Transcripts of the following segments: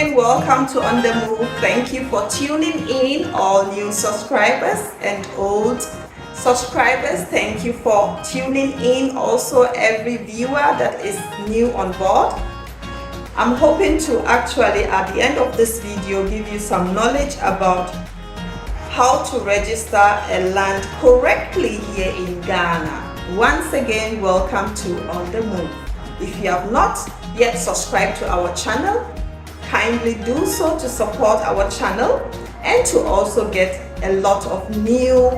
again, welcome to On The Move. Thank you for tuning in, all new subscribers and old subscribers. Thank you for tuning in, also every viewer that is new on board. I'm hoping to actually at the end of this video give you some knowledge about how to register a land correctly here in Ghana. Once again, welcome to On The Move. If you have not yet subscribed to our channel, kindly do so to support our channel and to also get a lot of new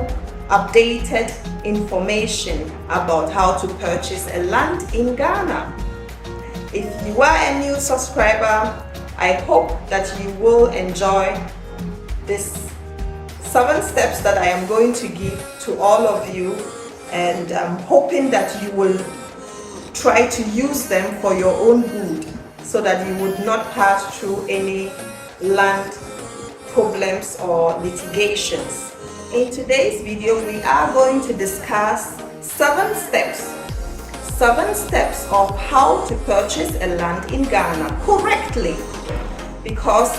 updated information about how to purchase a land in Ghana. If you are a new subscriber, I hope that you will enjoy these 7 steps that I am going to give to all of you, and I'm hoping that you will try to use them for your own good so that you would not pass through any land problems or litigations. In today's video, we are going to discuss 7 steps of how to purchase a land in Ghana correctly, because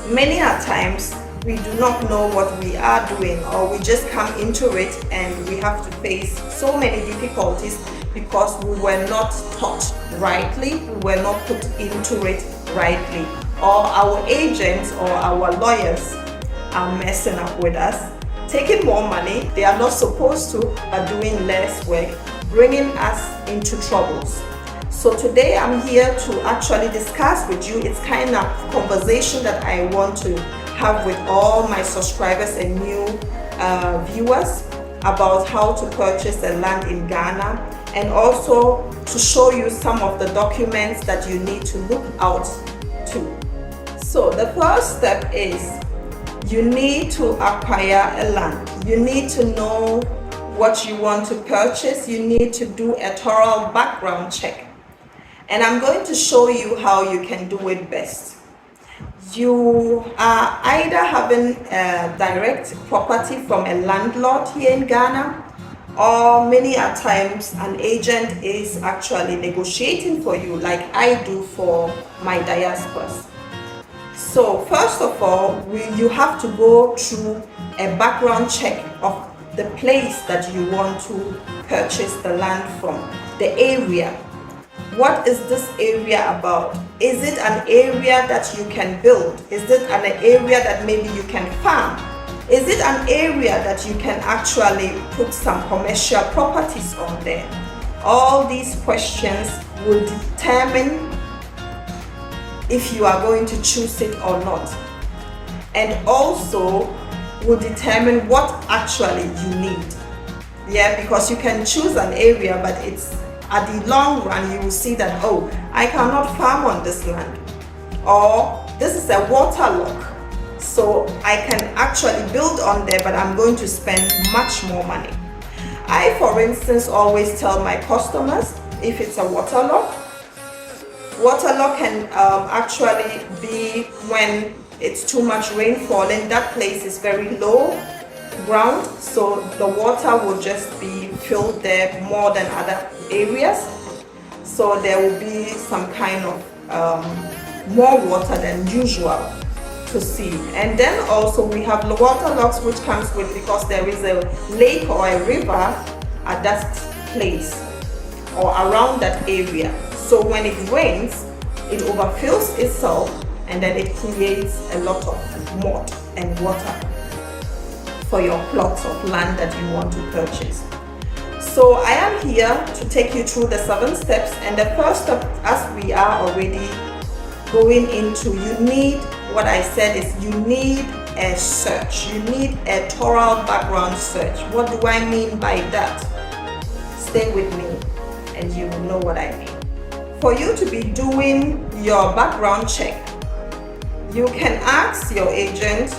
many a times we do not know what we are doing, or we just come into it and we have to face so many difficulties because we were not taught rightly, we were not put into it rightly, or our agents or our lawyers are messing up with us, taking more money they are not supposed to, but doing less work, bringing us into troubles. So today I'm here to actually discuss with you. It's kind of conversation that I want to have with all my subscribers and new viewers about how to purchase a land in Ghana, and also to show you some of the documents that you need to look out to. So the first step is you need to acquire a land. You need to know what you want to purchase. You need to do a thorough background check, and I'm going to show you how you can do it best. You are either having a direct property from a landlord here in Ghana, or many a times an agent is actually negotiating for you, like I do for my diasporas. So first of all, you have to go through a background check of the place that you want to purchase the land from, the area. What is this area about? Is it an area that you can build? Is it an area that maybe you can farm? Is it an area that you can actually put some commercial properties on there? All these questions will determine if you are going to choose it or not, and also will determine what actually you need. Yeah, because you can choose an area, but it's at the long run you will see that, oh, I cannot farm on this land, or this is a waterlock, so I can actually build on there, but I'm going to spend much more money. I, for instance, always tell my customers, if it's a waterlock can actually be when it's too much rainfall and that place is very low ground, so the water will just be filled there more than other areas, so there will be some kind of more water than usual to see. And then also we have the waterlocks which comes with because there is a lake or a river at that place or around that area, so when it rains it overfills itself and then it creates a lot of mud and water for your plots of land that you want to purchase. So I am here to take you through the 7 steps, and the first step, as we are already going into, you need, what I said is you need a search. You need a thorough background search. What do I mean by that? Stay with me and you will know what I mean. For you to be doing your background check, you can ask your agent,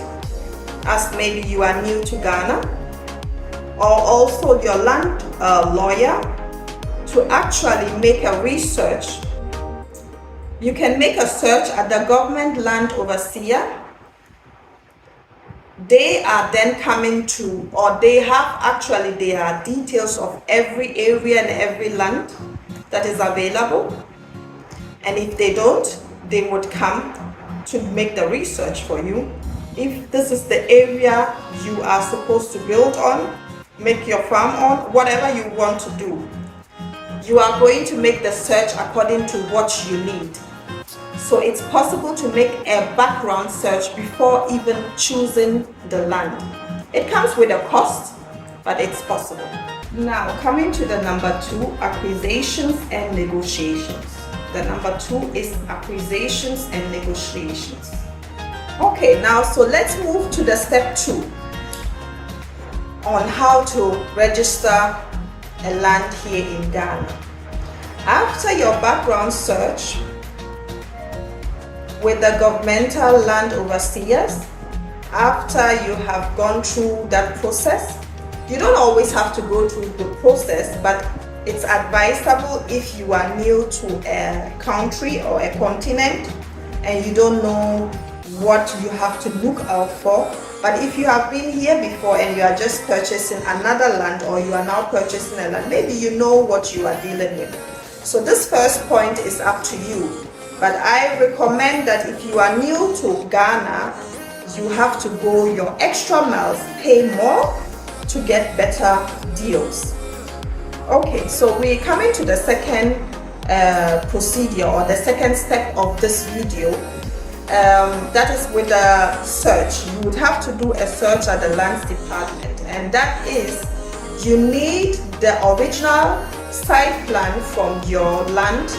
as maybe you are new to Ghana, or also your land lawyer, to actually make a research. You can make a search at the government land overseer. They are then coming to, or they have actually their details of every area and every land that is available, and if they don't, they would come to make the research for you. If this is the area you are supposed to build on, make your farm on, whatever you want to do, you are going to make the search according to what you need. So it's possible to make a background search before even choosing the land. It comes with a cost, but it's possible. Now, coming to the number 2, acquisitions and negotiations. The number 2 is acquisitions and negotiations. Okay, now so let's move to the step 2 on how to register a land here in Ghana. After your background search with the governmental land overseers, after you have gone through that process, you don't always have to go through the process, but it's advisable if you are new to a country or a continent and you don't know what you have to look out for. But if you have been here before and you are just purchasing another land, or you are now purchasing a land, maybe you know what you are dealing with. So this first point is up to you. But I recommend that if you are new to Ghana, you have to go your extra miles, pay more to get better deals. Okay, so we're coming to the second procedure, or the second step of this video. That is with the search. You would have to do a search at the lands department, and that is, you need the original site plan from your land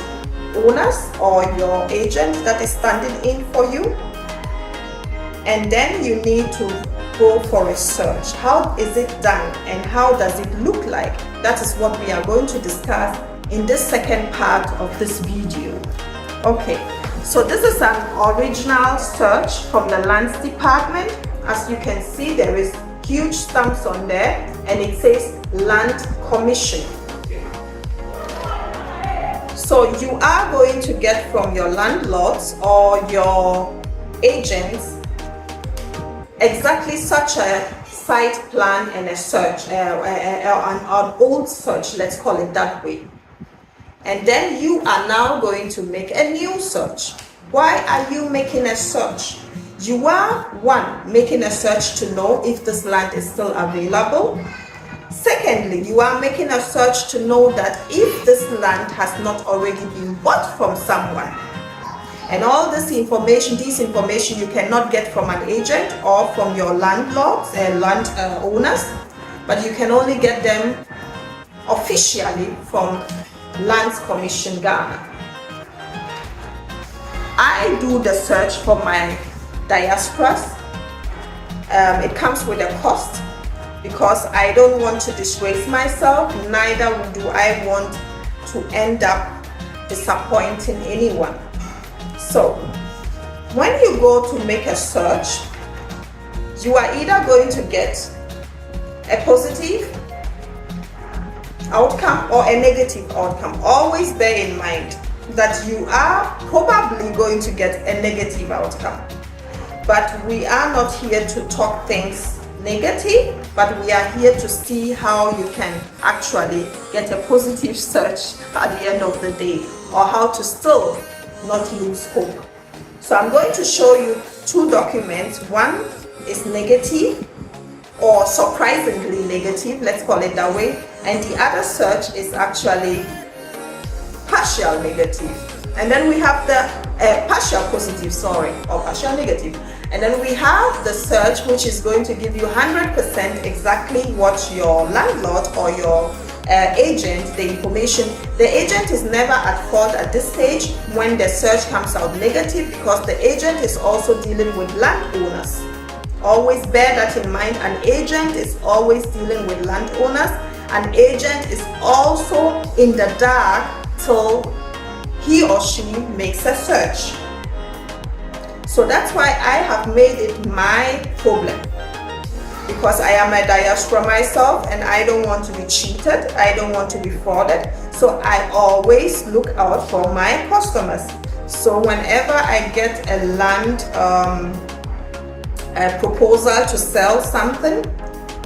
owners or your agent that is standing in for you, and then you need to go for a search. How is it done and how does it look like? That is what we are going to discuss in this second part of this video. Okay, so this is an original search from the lands department. As you can see, there is huge stamps on there and it says Land Commission. So you are going to get from your landlords or your agents exactly such a site plan and a search, an old search, let's call it that way. And then you are now going to make a new search. Why are you making a search? You are, one, making a search to know if this land is still available. Secondly, you are making a search to know that if this land has not already been bought from someone. And all this information you cannot get from an agent or from your landlords and land owners, but you can only get them officially from Lands Commission Ghana. I do the search for my diasporas. It comes with a cost because I don't want to disgrace myself, neither do I want to end up disappointing anyone. So, when you go to make a search, you are either going to get a positive outcome or a negative outcome. Always bear in mind that you are probably going to get a negative outcome. But we are not here to talk things negative, but we are here to see how you can actually get a positive search at the end of the day, or how to still not lose hope. So I'm going to show you two documents. One is negative, or surprisingly negative, let's call it that way, and the other search is actually partial negative. And then we have the partial positive, or partial negative. And then we have the search which is going to give you 100% exactly what your landlord or your agent, the information. The agent is never at fault at this stage when the search comes out negative, because the agent is also dealing with landowners. Always bear that in mind. An agent is always dealing with landowners. An agent is also in the dark till he or she makes a search. So that's why I have made it my problem, because I am a diaspora myself and I don't want to be cheated, I don't want to be frauded. So I always look out for my customers. So whenever I get a land a proposal to sell something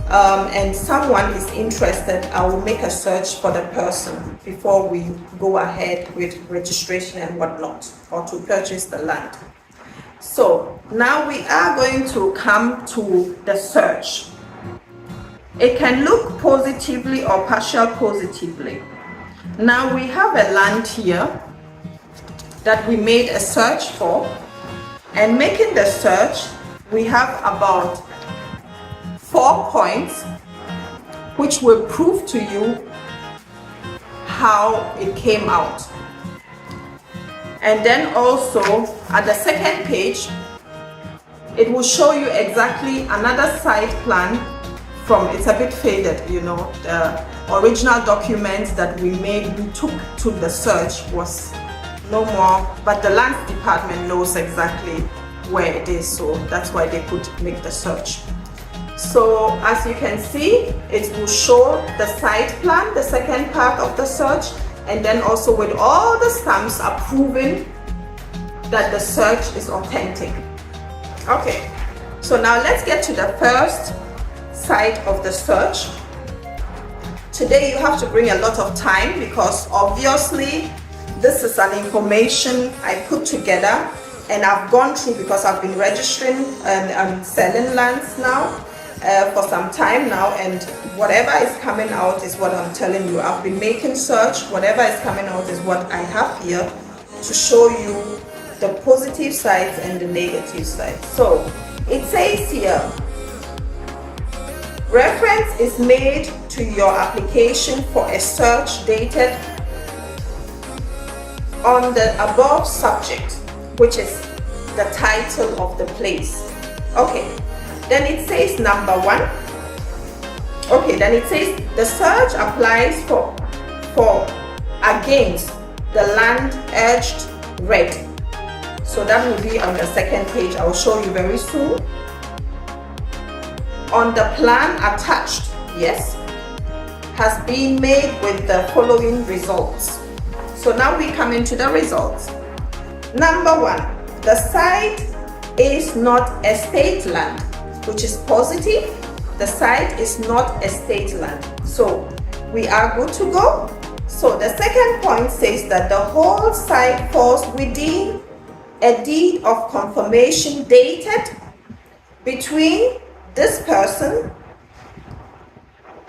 and someone is interested, I will make a search for the person before we go ahead with registration and whatnot, or to purchase the land. So now we are going to come to the search. It can look positively or partial positively. Now we have a land here that we made a search for, and making the search we have about 4 points which will prove to you how it came out. And then also at the second page it will show you exactly another site plan from, it's a bit faded, you know, the original document that we took to the search was no more, but the land department knows exactly where it is, so that's why they could make the search. So as you can see, it will show the site plan, the second part of the search, and then also with all the stamps approving that the search is authentic. Okay, so now let's get to the first side of the search. Today you have to bring a lot of time because obviously this is an information I put together and I've gone through because I've been registering and selling lands now for some time now, and whatever is coming out is what I'm telling you. I've been making search, whatever is coming out is what I have here to show you the positive sides and the negative sides. So it says here, reference is made to your application for a search dated on the above subject, which is the title of the place. Okay, then it says number 1. Okay, then it says the search applies for against the land edged red. So that will be on the second page. I will show you very soon. On the plan attached, yes, has been made with the following results. So now we come into the results. Number 1, the site is not estate land, which is positive. The site is not estate land. So we are good to go. So the second point says that the whole site falls within a deed of confirmation dated between this person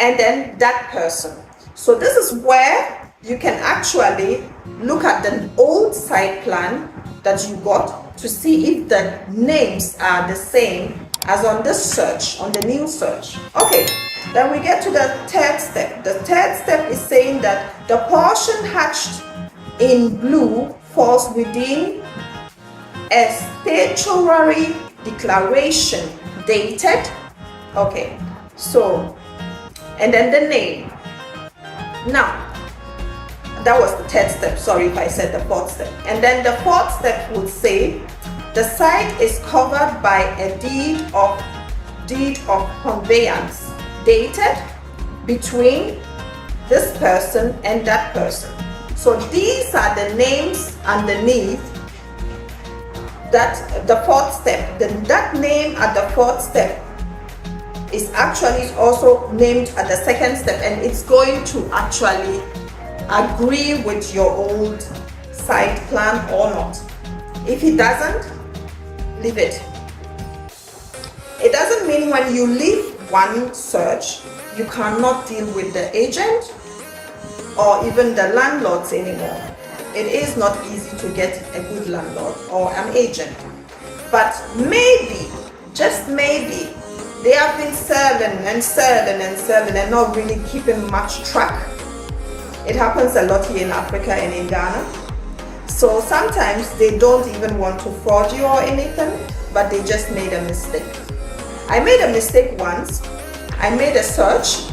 and then that person. So this is where you can actually look at the old site plan that you got to see if the names are the same as on this search, on the new search. Okay, then we get to the third step. The third step is saying that the portion hatched in blue falls within a statutory declaration dated. Okay, so, and then the name. Now, that was the third step. Sorry if I said the fourth step. And then the fourth step would say the site is covered by a deed of conveyance dated between this person and that person. So these are the names underneath that the fourth step. That name at the fourth step is actually also named at the second step, and it's going to actually agree with your old site plan or not. If it doesn't, leave it. It doesn't mean when you leave one search, you cannot deal with the agent or even the landlords anymore. It is not easy to get a good landlord or an agent. But maybe, just maybe, they have been selling and not really keeping much track. It happens a lot here in Africa and in Ghana. So sometimes they don't even want to fraud you or anything, but they just made a mistake. I made a mistake once. I made a search,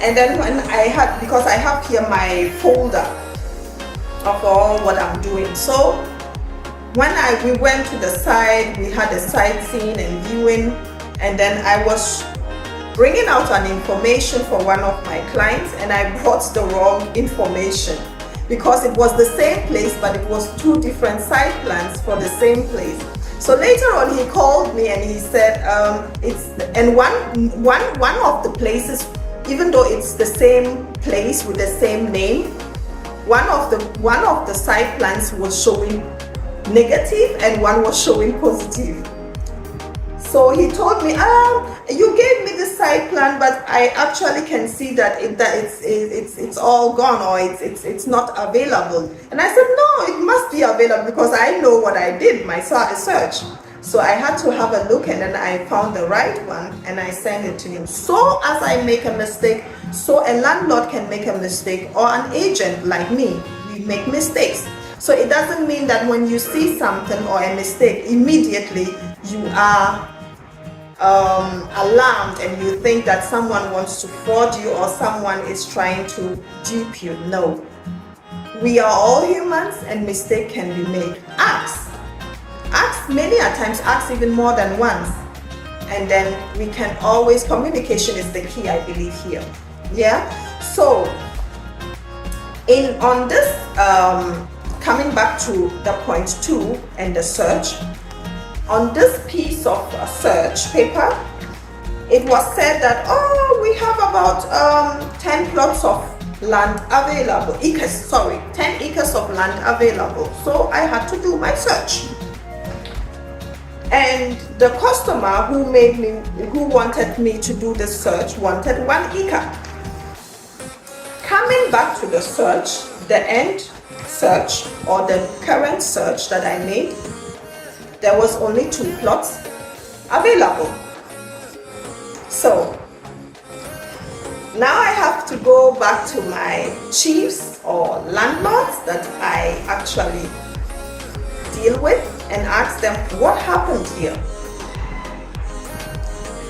and then when because I have here my folder of all what I'm doing. So when we went to the site, we had a sightseeing and viewing, and then I was bringing out an information for one of my clients, and I brought the wrong information because it was the same place, but it was two different site plans for the same place. So later on he called me and he said one of the places, even though it's the same place with the same name, one of the site plans was showing negative and one was showing positive. So he told me, you gave me the site plan, but I actually can see that it's all gone, or it's not available. And I said, no, it must be available because I know what I did, my search. So I had to have a look, and then I found the right one and I sent it to him. So as I make a mistake, so a landlord can make a mistake, or an agent like me, we make mistakes. So it doesn't mean that when you see something or a mistake, immediately you are alarmed and you think that someone wants to fraud you or someone is trying to dupe you. No. We are all humans and mistake can be made. Ask many a times, ask even more than once. And then we can always, communication is the key, I believe here. Yeah? So, on this, coming back to the point 2 and the search, on this piece of search paper, it was said that, we have about 10 plots of land available, 10 acres of land available. So I had to do my search. And the customer who wanted me to do the search wanted 1 acre. Coming back to the search, the end search or the current search that I made, there was only 2 plots available. So now I have to go back to my chiefs or landlords that I actually deal with and ask them what happened here.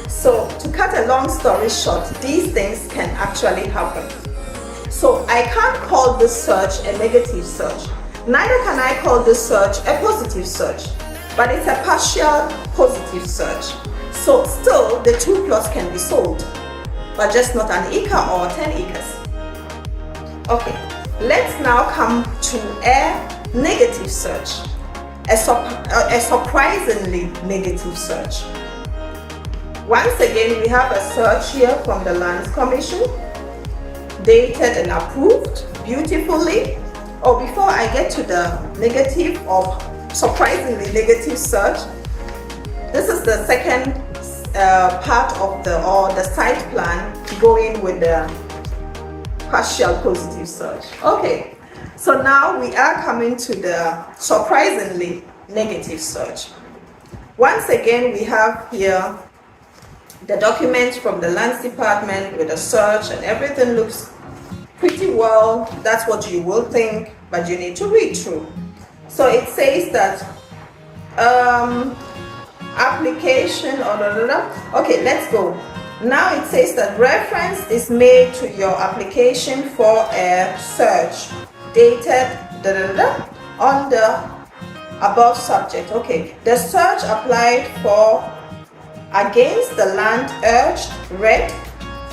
So to cut a long story short, these things can actually happen. So I can't call this search a negative search. Neither can I call this search a positive search. But it's a partial positive search. So still the 2 plots can be sold, but just not an acre or 10 acres. Okay, let's now come to a negative search, a surprisingly negative search. Once again, we have a search here from the Lands Commission, dated and approved beautifully. Before I get to the negative or surprisingly negative search, this is the second part of the site plan going with the partial positive search. Okay, so now we are coming to the surprisingly negative search. Once again, we have here the documents from the Lands Department with the search, and everything looks pretty well. That's what you will think, but you need to read through. So it says that application okay, let's go. Now it says that reference is made to your application for a search dated on the above subject. Okay, the search applied for against the land urged red.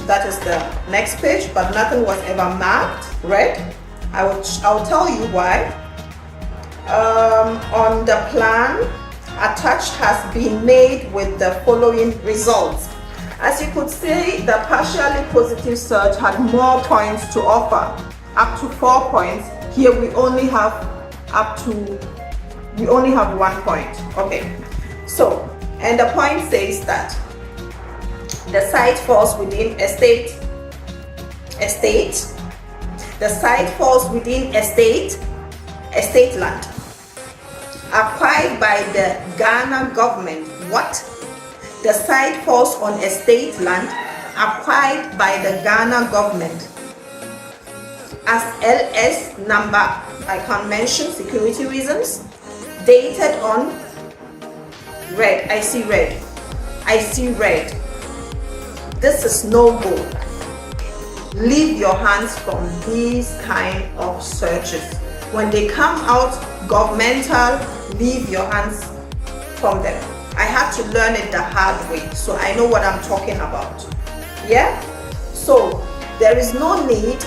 That is the next page, but nothing was ever marked red. I'll tell you why. On the plan attached has been made with the following results. As you could see, the partially positive search had more points to offer, up to 4 points. Here we only have 1 point. Okay, so, and the point says that the site falls within estate. The site falls within estate land acquired by the Ghana government. What? The site falls on estate land acquired by the Ghana government. As LS number, I can't mention security reasons. Dated on red. I see red. This is no go. Leave your hands from these kind of searches. When they come out governmental, leave your hands from them. I had to learn it the hard way, so I know what I'm talking about. Yeah? So there is no need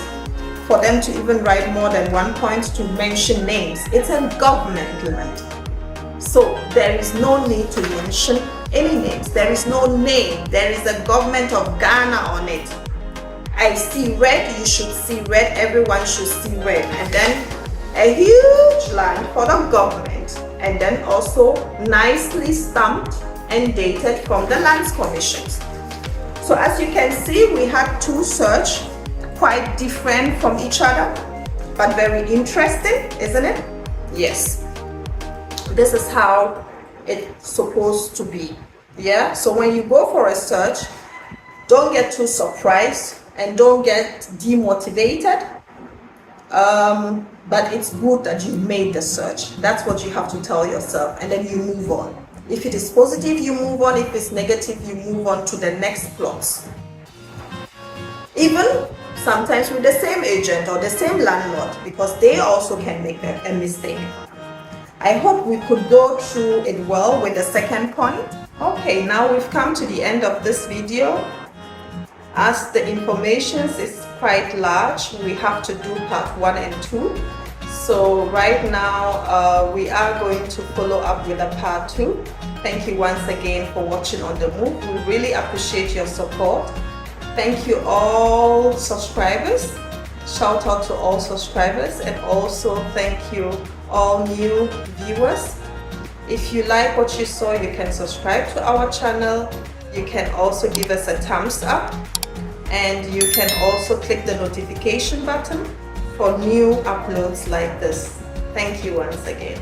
for them to even write more than 1 point to mention names. It's a government land. So there is no need to mention any names. There is no name. There is a government of Ghana on it. I see red, you should see red, everyone should see red. And then a huge land for the government, and then also nicely stamped and dated from the Lands Commissions. So as you can see, we had two search, quite different from each other, but very interesting, isn't it? Yes. This is how it's supposed to be. Yeah, so when you go for a search, don't get too surprised and don't get demotivated. But it's good that you made the search. That's what you have to tell yourself, and then you move on. If it is positive, you move on. If it's negative, you move on to the next plots. Even sometimes with the same agent or the same landlord, because they also can make a mistake. I hope we could go through it well with the second point. Okay, now we've come to the end of this video. As the information is quite large, we have to do part 1 and 2. So right now we are going to follow up with a part 2. Thank you once again for watching On The Move. We really appreciate your support. Thank you all subscribers. Shout out to all subscribers, and also thank you all new viewers. If you like what you saw, you can subscribe to our channel. You can also give us a thumbs up, and you can also click the notification button for new uploads like this. Thank you once again.